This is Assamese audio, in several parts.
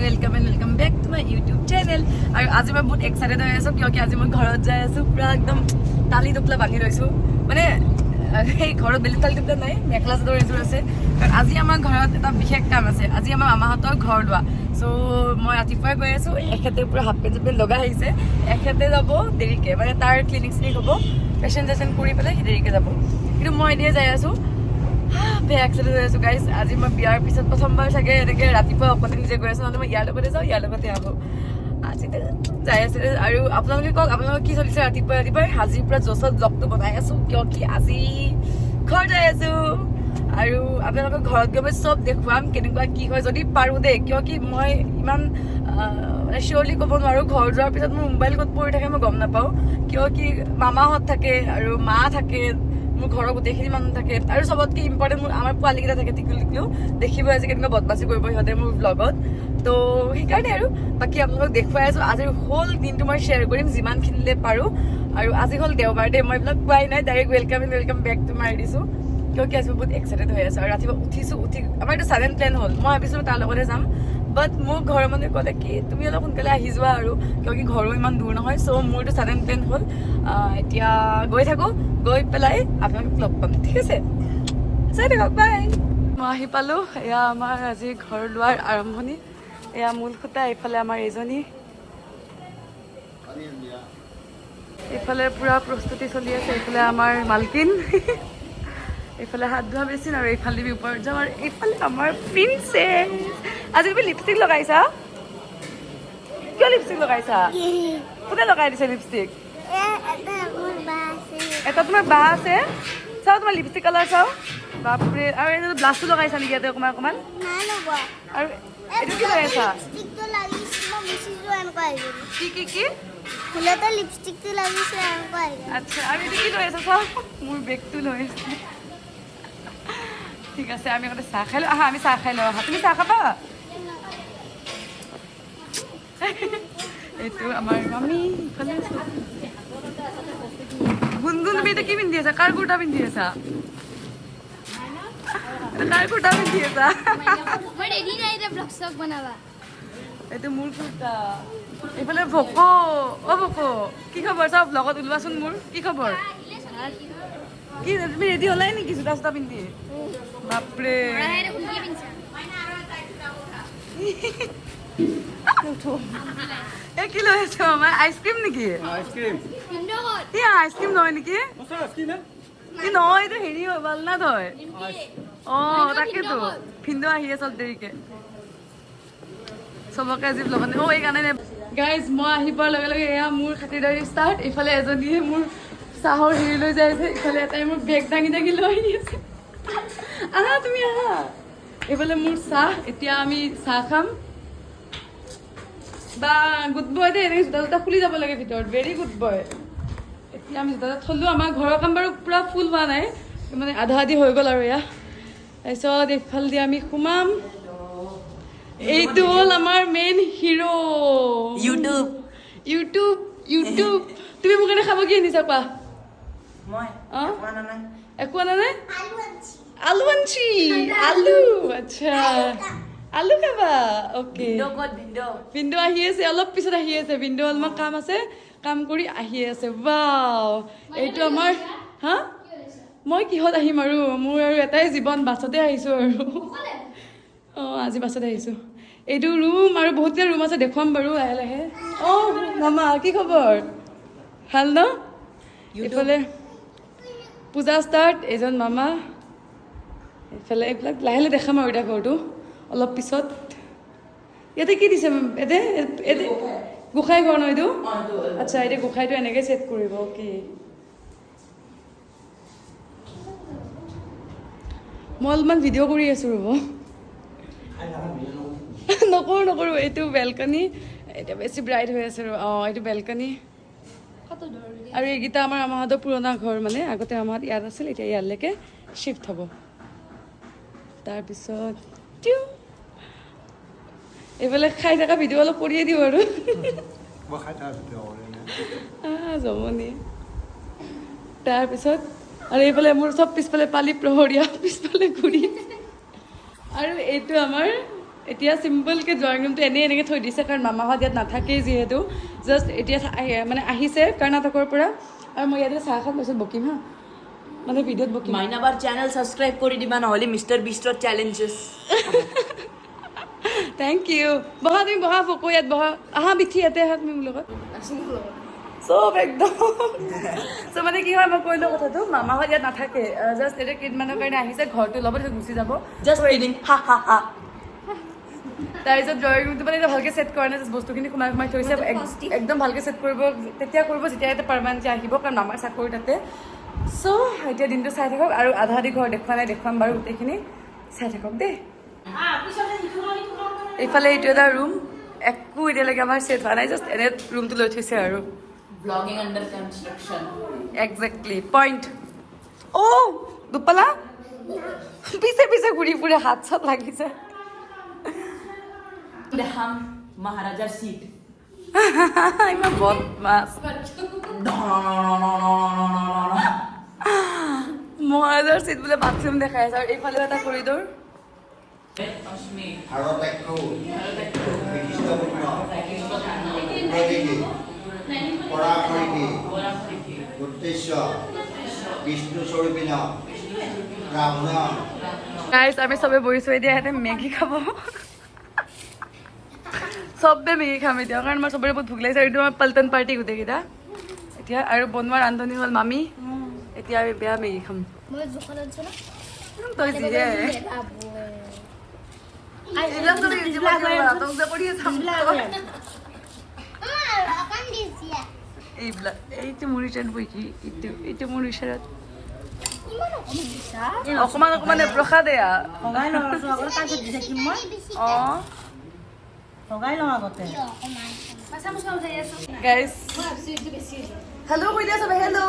Welcome and welcome back to my YouTube channel. और आज मैं बहुत एक्साइटेड হৈ আছো কিয়কি আজি মই ঘৰত যাই আছো পুৰা একদম তালি টোপলা বান্ধি লৈছো মানে এই ঘৰত বেলি তালি টোপলা নাই মেখলা চাদৰ এযোৰ আছে কাৰণ আজি আমাৰ ঘৰত এটা বিশেষ কাম আছে আজি আমাৰ মামাহঁতৰ ঘৰ লোৱা সো মই ৰাতিপুৱাই গৈ আছো এখেতে পুৰা হাফ পেন্ট লগাই আহিছে এখেতে যাব দেৰিকে মানে তাৰ ক্লিনিক স্লিনিক হ'ব পেশেন্ট কৰি পেলাই দেৰিকে যাব কিন্তু মই এতিয়া যাই আছো বেয়া এক্সাইটেড হৈ আছো গাইজ আজি মই বিয়াৰ পিছত প্ৰথমবাৰ চাগে এনেকে ৰাতিপুৱা অকলে নিজে গৈ আছো নহ'লে মই ইয়াৰ লগতে যাওঁ ইয়াৰ লগতে আহো আজি যাই আছে আৰু আপোনালোকে কওক আপোনালোকৰ কি চলিছে ৰাতিপুৱাই আজিৰ পৰা জছত ব্লগটো বনাই আছো কিয় কি আজি ঘৰ যাই আছো আৰু আপোনালোকৰ ঘৰত গৈ চব দেখুৱাম কেনেকুৱা কি হয় যদি পাৰো দেই কিয় কি মই ইমান মানে চিয়ৰলি ক'ব নোৱাৰো ঘৰ যোৱাৰ পিছত মোৰ মোবাইল ক'ত পৰি থাকে মই গম নাপাওঁ কিয় কি মামাহঁত থাকে আৰু মা থাকে মোৰ ঘৰৰ গোটেইখিনি মানুহ থাকে আৰু চবতকে ইম্পৰ্টেণ্ট মোৰ আমাৰ পোৱালীকেইটা থাকে টিকলিও দেখিব আজি কেনেকুৱা বদমাচি কৰিব সিহঁতে মোৰ ব্লগত তো সেইকাৰণে আৰু বাকী আপোনালোকক দেখুৱাই আছো আজিৰ হোল দিনটো মই শ্বেয়াৰ কৰিম যিমানখিনিলে পাৰো আৰু আজি হ'ল দেওবাৰ দে মই এইবিলাক কোৱাই নাই ডাইৰেক্ট ৱেলকাম বেক টো মাৰি দিছো কিয় কি আজি বহুত এক্সাইটেড হৈ আছো আৰু ৰাতিপুৱা উঠি আমাৰ এইটো ছাডেন প্লেন হ'ল মই ভাবিছিলো তাৰ লগতে যাম বাট মোক ঘৰৰ মানুহে ক'লে কি তুমি অলপ সোনকালে আহি যোৱা আৰু কিয় কি ঘৰো ইমান দূৰ নহয় চ' মোৰতো ছাডেন প্লেন হ'ল এতিয়া গৈ থাকো গৈ পেলাই আপোনালোকক লগ পাম ঠিক আছে চাই থাকক বাই মই আহি পালোঁ এয়া আমাৰ আজি ঘৰ লোৱাৰ আৰম্ভণি এয়া মূল খুঁটা এইফালে আমাৰ এইজনী এইফালে পুৰা প্ৰস্তুতি চলি আছে এইফালে আমাৰ মালকিন এইফালে হাত ধোৱা বেচিন আৰু এইফালে ওপৰত যাম আৰু এইফালে আমাৰ প্ৰিন্সেছ আজি তুমি লিপষ্টিক লগাইছা কিয় লিপষ্টিক লগাইছা কোনে লগাই দিছে লিপষ্টিক এটা তোমাৰ বা আছে চাও তোমাৰ লিপষ্টিক কালাৰ চাও বাপৰে আৰু এইটো ব্লাছটো লগাইছা নেকি ইয়াতে অকণমান আৰু এইটো কি লগাইছা কি ফুলতে লিপষ্টিকটো লাগিছে আচ্ছা আৰু এইটো কি লৈ আছা চাও মোৰ বেগটো লৈ আছে ঠিক আছে আমি আগতে চাহ খাই লওঁ আহা আমি চাহ খাই লওঁ আহা তুমি চাহ খাবা এইটো আমাৰ মামী ইফালে গুণগুণ তুমি এতিয়া কি পিন্ধি আছা কাৰ কুৰ্তা পিন্ধি আছা কাৰ কুৰ্তা পিন্ধি আছা এইটো মোৰ কুৰ্তা এইফালে ভোক ভোক কি খবৰ চাওক লগত ওলোৱাচোন মোৰ কি খবৰ কি তুমি ৰেডি হলাই নেকি জোতা চোতা পিন্ধি বাপৰে এই কি লৈ আছো আমাৰ আইচক্ৰীম নেকি আইচক্ৰীম নহয় নেকি কি নহয় এইটো হেৰি হয় বালনাথ হয় অঁ তাকেতো ভিন্দু আহি আছে দেৰিকে চবকে আজি ব্লগত এইকাৰণে গাইজ মই আহি পোৱাৰ লগে লগে এয়া মোৰ খাতিৰদাৰী ষ্টাৰ্ট ইফালে এজনীয়ে মোৰ চাহৰ হেৰি লৈ যাই আছে ইফালে এটাই মোৰ বেগ দাঙি লৈ আহি আছে আহা তুমি আহা এইফালে মোৰ চাহ এতিয়া আমি চাহ খাম বা গুড বয় দেই এনেকৈ জোতা জোতা খুলি যাব লাগে ভিতৰত ভেৰি গুড বয় এতিয়া আমি জোতা থলো আমাৰ ঘৰৰ কাম বাৰু পূৰা ফুল হোৱা নাই মানে আধা আধি হৈ গ'ল আৰু এয়া তাৰপিছত এইফালে দি আমি সোমাম এইটো হ'ল আমাৰ মেইন হিৰো ইউটিউব তুমি মোক কাৰণে খাব কি আনিছা কোৱা একো আনা নাই আলু আনছি আলু আচ্ছা আলু খাবা অ'কে ভিন্দু আহি আছে অলপ পিছত আহি আছে ভিন্দু অলপমান কাম আছে কাম কৰি আহি আছে ৱাও এইটো আমাৰ হা মই কিহত আহিম আৰু মোৰ আৰু এটাই জীৱন বাছতে আহিছোঁ আৰু অঁ আজি বাছত আহিছোঁ এইটো ৰুম আৰু বহুতকেইটা ৰুম আছে দেখুৱাম বাৰু লাহে লাহে অঁ মামা কি খবৰ ভাল ন এইফালে পূজা ষ্টাৰ্ট এজন মামা এইফালে এইবিলাক লাহে লাহে দেখাম আৰু এতিয়া ঘৰটো অলপ পিছত ইয়াতে কি দিছে ইয়াতে গোসাঁই ঘৰ ন এইটো আচ্ছা এতিয়া গোসাঁইটো এনেকৈ ছেট কৰিব অ'কে মই অলপমান ভিডিঅ' কৰি আছোঁ ৰ'ব নকৰোঁ এইটো বেলকনি এতিয়া বেছি ব্ৰাইট হৈ আছে অঁ এইটো বেলকনি আৰু এইকেইটা আমাৰ মামাহঁতৰ পুৰণা ঘৰ মানে আগতে মামাহঁত ইয়াত আছিল এতিয়া ইয়ালৈকে শ্বিফ্ট হ'ব তাৰপিছত এইফালে খাই থকা ভিডিঅ' অলপ কৰিয়ে দিওঁ আৰু জমনি তাৰপিছত আৰু এইফালে মোৰ চব পিছফালে পালি প্ৰহৰীয়া পিছফালে ঘূৰি আৰু এইটো আমাৰ এতিয়া চিম্পলকৈ ড্ৰয়িং ৰুমটো এনেকৈ থৈ দিছে কাৰণ মামাহঁত ইয়াত নাথাকেই যিহেতু জাষ্ট এতিয়া মানে আহিছে কৰ্ণাটকৰ পৰা আৰু মই ইয়াতে চাহ খাম তাৰপিছত বকিম হা মানে ভিডিঅ'ত বকিম মাইনাবাৰ চেনেল ছাবস্ক্ৰাইব কৰি দিবা নহ'লে মিষ্টাৰ বিষ্টৰ চেলেঞ্জেছ থেংক ইউ বহা তুমি বহা ফকো ইয়াত বহা আহা বিঠি ইয়াতে আহা তুমি মোৰ লগত চব একদম চ' মানে কি হয় মই কৈ লওঁ কথাটো মামাহঁত ইয়াত নাথাকে জাষ্ট এতিয়া কেইদিনমানৰ কাৰণে আহিছে ঘৰটো ল'ব তাৰপিছত গুচি যাব জাষ্ট কিডিং হা হা হা তাৰপিছত ড্ৰয়িং ৰুমটো মানে এতিয়া ভালকৈ ছেট কৰা নাই বস্তুখিনি সোমাই সোমাই থৈছে একদম ভালকৈ ছেট কৰিব তেতিয়া কৰিব যেতিয়া ইয়াতে পাৰ্মানেণ্টলি আহিব কাৰণ মামাৰ চাকৰি তাতে চ' এতিয়া দিনটো চাই থাকক আৰু আধা আধি ঘৰ দেখুওৱা নাই দেখুৱাম বাৰু গোটেইখিনি চাই থাকক দেই এইফালে এইটো এটা ৰুম একো এতিয়ালৈকে আমাৰ ছেট হোৱা নাই জাষ্ট এনে ৰুমটো লৈ থৈছে আৰু blogging under construction exactly point অ' দুপালা পিছে পিছে ঘূৰি ফুৰে হাত চাত লাগিছে দেখাম মহাৰাজাৰ চিট ইমান বদমাছ মহাৰাজাৰ চিট বোলে বাথৰুম দেখাই আছে আৰু এইফালেও এটা কৰিডৰ গাইজ আমি চবে বহিছোঁ এতিয়া ইয়াতে মেগী খাব চবে মেগী খাম এতিয়া কাৰণ মই চবৰে বহুত ভোক লাগিছে আৰু এইটো আমাৰ পল্টন পাৰ্টি গোটেইকেইটা এতিয়া আৰু বনোৱাৰ ৰান্ধনি হ'ল মামী এতিয়া আমি বেয়া মেগী খাম তই যিহে এইবিলাক এইটো মোৰ ইচ্ছাত বহি এইটো মোৰ ইচ্ছাত অকমান অকমান প্ৰসাদ এয়া অঁ গাইজ হেল্ল' কৈ দিয়া চবে hello'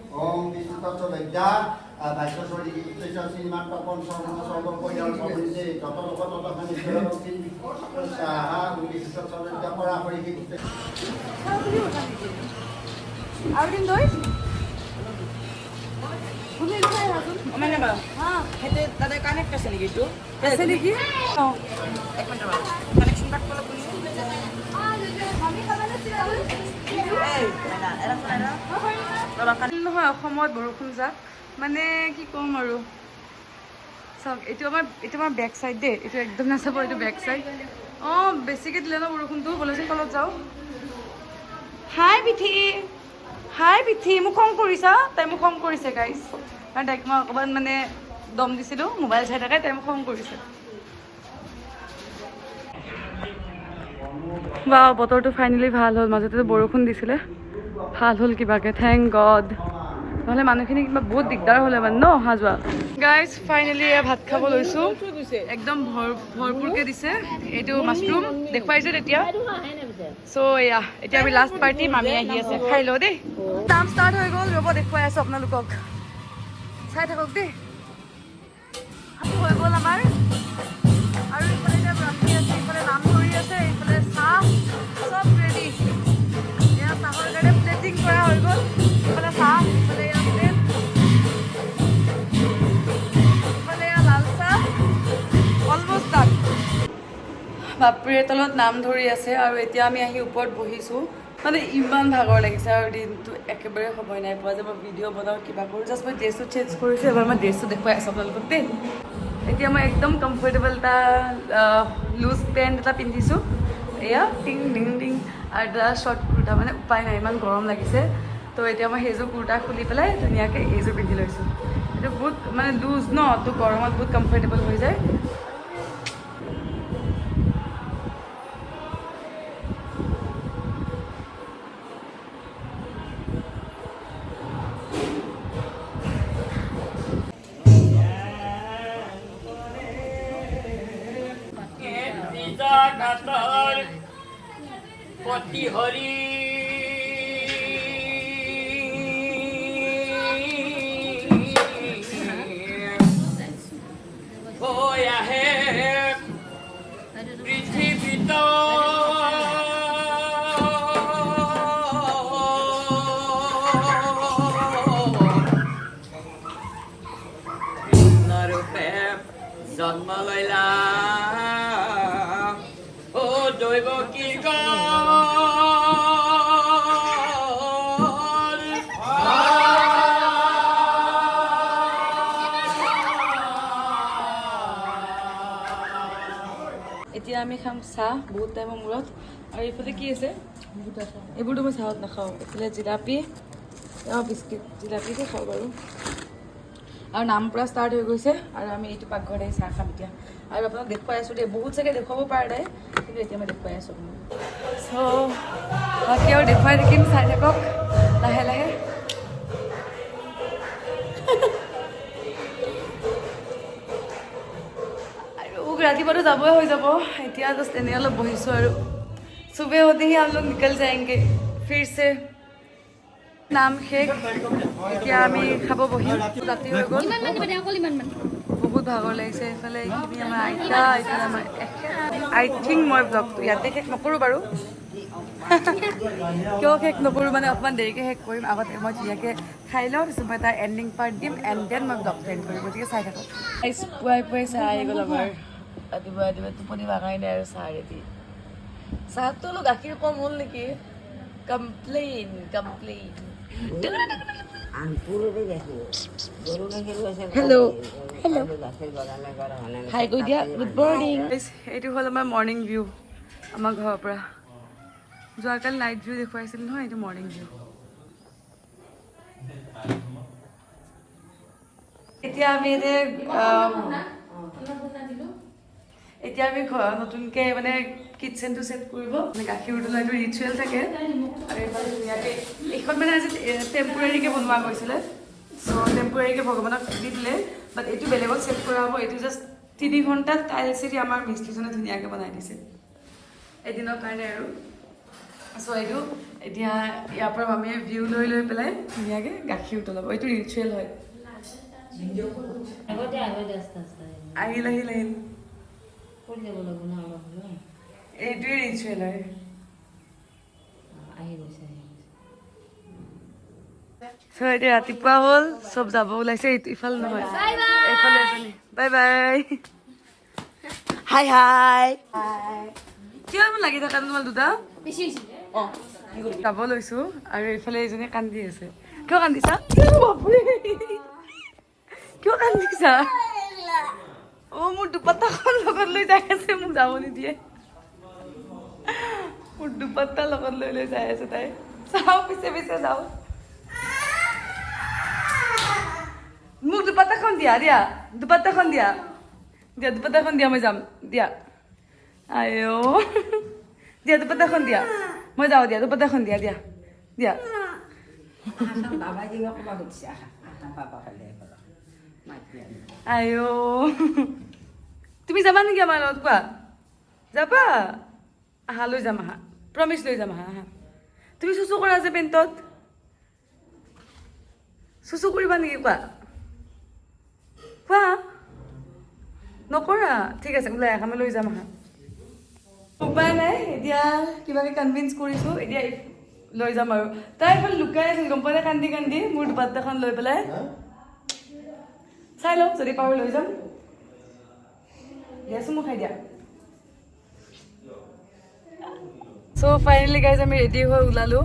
Om Visitotto Vedya, Vaishwari Sriman Tapon Sobo Koyal Komite, Toto Toto Hanishin, Saha, Visitotto Vedya Pora Hori. আৰু দিন দৈ শুনি খাই আছোন মানে বা হা হেতে তাতে কানেক্ট আছে নেকি এইটো আছে নেকি অঁ এক মিনিট ৰবা কানেকশ্যন কাট কৰলে পুলিশ নহয় অসমত বৰষুণ যাক মানে কি ক'ম আৰু চাওক এইটো আমাৰ বেক চাইড দেই এইটো একদম নাচাব এইটো বেক চাইড অঁ বেছিকৈ দিলে ন বৰষুণটো ব'লচোন তলত যাওঁ হাই পিঠি মোক খং কৰিছা তাই মোক খং কৰিছে গাইজ কাৰণ তাইক মই অকণমান মানে দম দিছিলোঁ মোবাইল চাই থাকে তাই মোক খং কৰিছে বা বতৰটো ফাইনেলি ভাল হ'ল মাজতে বৰষুণ দিছিলে ভাল হ'ল কিবাকে থেংক গড নহ'লে মানুহখিনি কিবা বহুত দিগদাৰ হ'লে মানে ন অহা যোৱা গাইজ ফাইনেলি ভাত খাব লৈছোঁ একদম ভৰপূৰকৈ দিছে এইটো মাছৰুম দেখুৱাইছে তেতিয়া চ' এয়া এতিয়া আমি লাষ্ট পাৰ্টি মামী আহি আছে খাই লওঁ দেই কাম ষ্টাৰ্ট হৈ গ'ল ৰ'ব দেখুৱাই আছোঁ আপোনালোকক চাই থাকক দেই হৈ গ'ল আমাৰ আৰু এইফালে এতিয়া ৰান্ধি আছে এইফালে নাম ধৰি আছে এইফালে চাহ চব ৰেডি এয়া চাহৰ কাৰণে প্লেটিং কৰা হৈ গ'ল এইফালে চাহ এইফালে এয়া প্লেট এইফালে এয়া লাল চাহ অলমষ্ট ডান বাপৰে তলত নাম ধৰি আছে আৰু এতিয়া আমি আহি ওপৰত বহিছোঁ মানে ইমান ভাগৰ লাগিছে আৰু দিনটো একেবাৰে সময় নাই পোৱা যে মই ভিডিঅ' বনাওঁ কিবা কৰোঁ জাষ্ট মই ড্ৰেছটো চেঞ্জ কৰিছোঁ এবাৰ মই ড্ৰেছটো দেখুৱাই আছোঁ আপোনালোকক দেই এতিয়া মই একদম কমফৰ্টেবল এটা লুজ পেণ্ট এটা পিন্ধিছোঁ এয়া টিং ডিং ডিং আৰু এটা শ্বৰ্ট কুৰ্তা মানে উপায় নাই ইমান গৰম লাগিছে তো এতিয়া মই সেইযোৰ কুৰ্তা খুলি পেলাই ধুনীয়াকৈ এইযোৰ পিন্ধি লৈছোঁ এইটো বহুত মানে লুজ ন তো গৰমত বহুত কমফৰ্টেবল হৈ যায় পতি হৰি হৈ আহে ৰূপে জন্ম লৈলা অ দৈৱ কি এতিয়া আমি খাম চাহ বহুত টাইমৰ মূৰত আৰু এইফালে কি আছে এইবোৰতো মই চাহত নাখাওঁ এইফালে জিলাপি বিস্কিট জিলাপিকে খাওঁ বাৰু আৰু নাম পৰা ষ্টাৰ্ট হৈ গৈছে আৰু আমি এইটো পাকঘৰত আহি চাহ খাম এতিয়া আৰু আপোনাক দেখুৱাই আছোঁ দেই বহুত চাগে দেখুৱাব পৰা নাই কিন্তু এতিয়া মই দেখুৱাই আছোঁ চ' বাকী আৰু দেখুৱাই থাকিম চাই থাকক লাহে লাহে रातिपुवा जाबই হৈ যাব এতিয়া জাস্ট এনে অলপ বহিছো আৰু सुबह होते ही हम लोग निकल जाएंगे फिर से नाम शेख এতিয়া আমি খাব বহিম ৰাতি হৈ গ'ল বহুত ভাগৰ লাগিছে এইফালে এইখিনি আমাৰ আইতা এইফালে আমাৰ আই থিংক মই ব্লগটো ইয়াতে শেষ নকৰোঁ বাৰু কিয় শেষ নকৰোঁ মানে অকণমান দেৰিকৈ শেষ কৰিম আগতে মই ধুনীয়াকৈ খাই লওঁ তাৰপিছত মই তাৰ এণ্ডিং পাৰ্ট দিম এণ্ড দেন মই ব্লগটো এণ্ড কৰিম গতিকে চাই থাকক পুৱাই পুৱাই চাহ আহি গ'ল আমাৰ ৰাতিপুৱা ৰাতিপুৱা টোপনি ভাঙাই নাই আৰু চাহ ৰেডি চাহটো অলপ গাখীৰ কম হ'ল নেকি কমপ্লেইন হেল্ল' হাই কৈ দিয়া গুড মৰ্ণিং এইটো হ'ল আমাৰ মৰ্ণিং ভিউ আমাৰ ঘৰৰ পৰা যোৱাকালি নাইট ভিউ দেখুৱাইছিল নহয় এইটো মৰ্ণিং ভিউ এতিয়া আমি এতিয়া আমি নতুনকৈ মানে কিটচেনটো ছেট কৰিব মানে গাখীৰ উতলা এইটো ৰিচুৱেল থাকে আৰু এইফালে ধুনীয়াকৈ এইখন মানে আজি টেম্পৰেৰীকৈ বনোৱা গৈছিলে চ' টেম্পৰেৰীকৈ ভগৱানক দি দিলে বাট এইটো বেলেগত ছেট কৰা হ'ব এইটো জাষ্ট 3 ঘণ্টাত টাইলছ এৰি আমাৰ মিস্ত্ৰীজনে ধুনীয়াকৈ বনাই দিছে এদিনৰ কাৰণে আৰু চ' এইটো এতিয়া ইয়াৰ পৰা মামীয়ে ভিউ লৈ লৈ পেলাই ধুনীয়াকৈ গাখীৰ উতলাব এইটো ৰিচুৱেল হয় আহিল এইটোৱে ৰিচুৱেল হয় চ' এতিয়া ৰাতিপুৱা হ'ল চব যাব ওলাইছে ইফালে নহয় এইফালে এজনী বাই বাই হাই হাই কিয় ইমান লাগি থকা তোমাৰ দুটা যাব লৈছোঁ আৰু এইফালে এইজনী কান্দি আছে কিয় কান্দিছা কিয় কান্দিছা অ' মোৰ দুপাত্তাখন লগত লৈ যাই আছে মোক যাব নিদিয়ে মোৰ দুপাত্তা লগত লৈ লৈ যাই আছে তাই চাওঁ পিছে পিছে যাওঁ মোক দুপাত্তাখন দিয়া দুপাত্তাখন দিয়া দুপাত্তাখন দিয়া মই যাম দিয়া আইঅ দিয়া দুপাত্তাখন দিয়া মই যাওঁ দিয়া দুপাত্তাখন দিয়া দিয়া দিয়া আইঅ তুমি যাবা নেকি আমাৰ লগত কোৱা যাবা আহা লৈ যাম আহা প্ৰমিছ লৈ যাম আহা তুমি চুচু কৰা যে পেণ্টত চুচু কৰিবা নেকি কোৱা কোৱা নকৰা ঠিক আছে ওলাই আহা মই লৈ যাম আহা উপায় নাই এতিয়া কিবাকে কনভিন্স কৰিছোঁ এতিয়া লৈ যাম আৰু তাই এইফালে লুকাই আছিল গম পোৱা নাই কান্দি কান্দি মোৰ দুপাত্তাখন লৈ পেলাই চাই লওঁ যদি পাৰোঁ লৈ যাম দিয়াচোন মোক খাই দিয়া চ' ফাইনেলি গাইজ আমি ৰেডি হৈ ওলালোঁ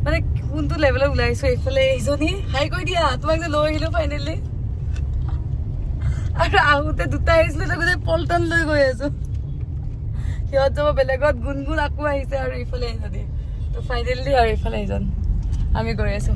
মানে কোনটো লেভেলত ওলাইছোঁ এইফালে এইজনী হাই কৈ দিয়া তোমাক যে লৈ আহিলোঁ ফাইনেলি আৰু আহোঁতে দুটা আহিছিলোঁ তো গোটেই পল্টন লৈ গৈ আছোঁ সিহঁত যাব বেলেগত গুণগুণ আকৌ আহিছে আৰু এইফালে এইজনী তো ফাইনেলি আৰু এইফালে এইজন আমি গৈ আছোঁ